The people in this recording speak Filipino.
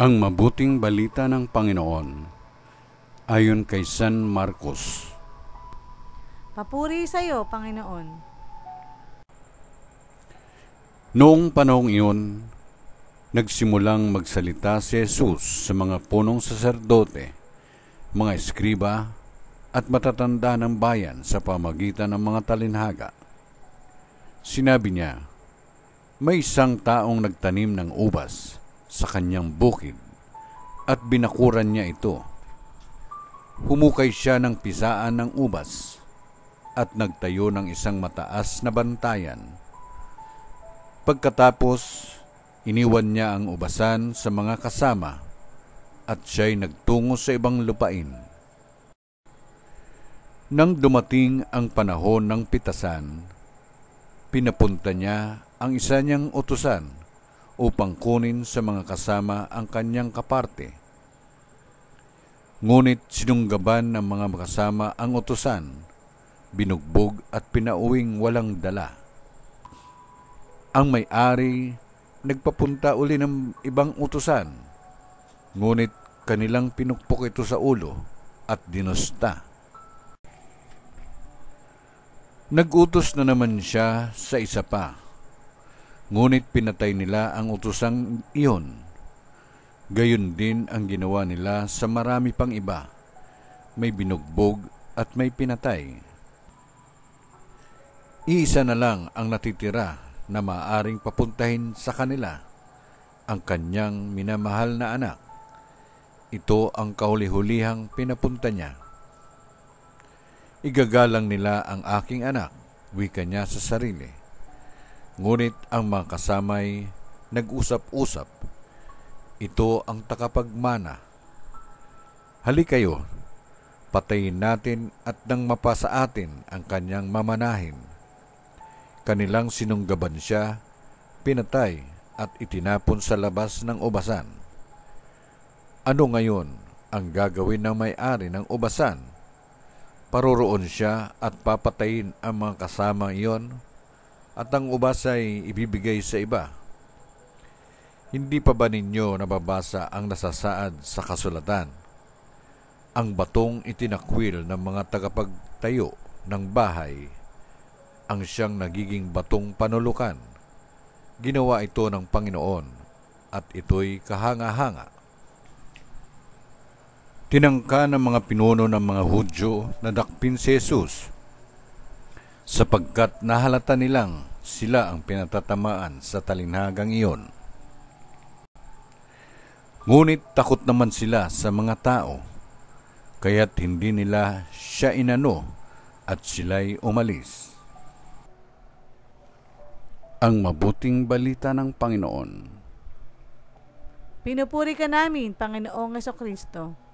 Ang mabuting balita ng Panginoon ayon kay San Marcos. Papuri sa iyo, Panginoon. Noong panahong iyon, nagsimulang magsalita si Jesus sa mga punong saserdote, mga eskriba at matatanda ng bayan sa pamagitan ng mga talinhaga. Sinabi niya, may isang taong nagtanim ng ubas sa kanyang bukid at binakuran niya ito. Humukay siya ng pisaan ng ubas at nagtayo ng isang mataas na bantayan. Pagkatapos, iniwan niya ang ubasan sa mga kasama at siya'y nagtungo sa ibang lupain. Nang dumating ang panahon ng pitasan, pinapunta niya ang isa niyang utusan upang kunin sa mga kasama ang kanyang kaparte. Ngunit sinunggaban ng mga kasama ang utusan, binugbog at pinauwing walang dala. Ang may-ari nagpapunta uli ng ibang utusan, ngunit kanilang pinukpok ito sa ulo at dinusta. Nag-utos na naman siya sa isa pa, ngunit pinatay nila ang utusang iyon. Gayon din ang ginawa nila sa marami pang iba, may binugbog at may pinatay. Iisa na lang ang natitira na maaaring papuntahin sa kanila, ang kanyang minamahal na anak. Ito ang kahuli-hulihang pinapunta niya. Igagalang nila ang aking anak, wika niya sa sarili. Ngunit ang mga kasamay nag-usap-usap, ito ang takapagmana. Halikayo, patayin natin at nang mapasa atin ang kanyang mamanahin. Kanilang sinunggaban siya, pinatay at itinapon sa labas ng ubasan. Ano ngayon ang gagawin ng may-ari ng ubasan? Paroroon siya at papatayin ang mga kasama iyon at ang ubas ay ibibigay sa iba. Hindi pa ba ninyo nababasa ang nasasaad sa kasulatan? Ang batong itinakwil ng mga tagapagtayo ng bahay ang siyang nagiging batong panulukan. Ginawa ito ng Panginoon at ito'y kahanga-hanga. Tinangka ng mga pinuno ng mga Hudyo na dakpin si Jesus, sapagkat nahalata nilang sila ang pinatatamaan sa talinhagang iyon. Ngunit takot naman sila sa mga tao, kaya't hindi nila siya inano at sila'y umalis. Ang mabuting balita ng Panginoon. Pinupuri ka namin, Panginoong Jesucristo.